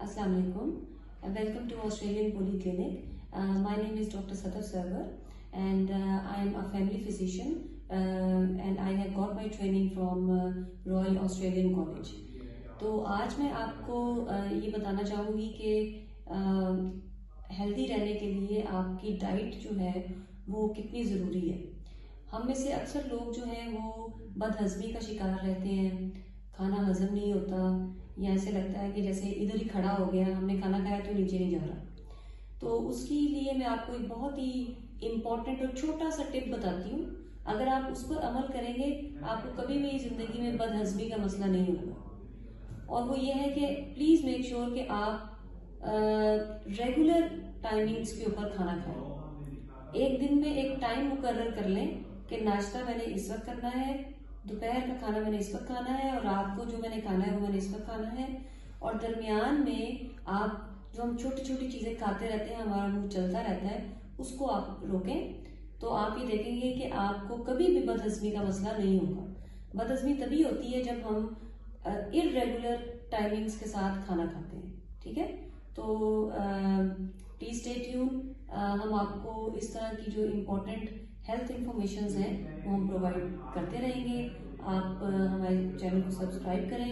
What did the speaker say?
Assalamu alaikum. Welcome to Australian Polyclinic. My name is Dr. Sadaf Sarwar and I am a family physician and I have got my training from Royal Australian College. तो आज मैं आपको ये बताना चाहूँगी कि healthy रहने के लिए आपकी डाइट जो है वो कितनी ज़रूरी है। हम में से अक्सर लोग जो हैं वो बदहज़मी का शिकार रहते हैं, खाना हजम नहीं होता या ऐसे लगता है कि जैसे इधर ही खड़ा हो गया, हमने खाना खाया तो नीचे नहीं जा रहा। तो उसके लिए मैं आपको एक बहुत ही इम्पोर्टेंट और छोटा सा टिप बताती हूँ। अगर आप उस पर अमल करेंगे आपको कभी भी ज़िंदगी में बदहज़मी का मसला नहीं होगा। और वो ये है कि प्लीज़ मेक श्योर कि आप रेगुलर टाइमिंग्स के ऊपर खाना खाएं। एक दिन में एक टाइम मुकर्रर कर लें कि नाश्ता मैंने इस वक्त करना है, दोपहर का खाना मैंने इस वक्त खाना है और रात को जो मैंने खाना है वो मैंने इस वक्त खाना है। और दरमियान में आप जो हम छोटी छोटी चीज़ें खाते रहते हैं, हमारा मुंह चलता रहता है, उसको आप रोकें तो आप ये देखेंगे कि आपको कभी भी बदहज़मी का मसला नहीं होगा। बदहज़मी तभी होती है जब हम इर्रेगुलर टाइमिंग्स के साथ खाना खाते हैं। ठीक है, तो प्लीज स्टे ट्यून। हम आपको इस तरह की जो इम्पोर्टेंट हेल्थ इंफॉर्मेशन हैं वो हम प्रोवाइड करते रहेंगे। आप हमारे चैनल को सब्सक्राइब करें।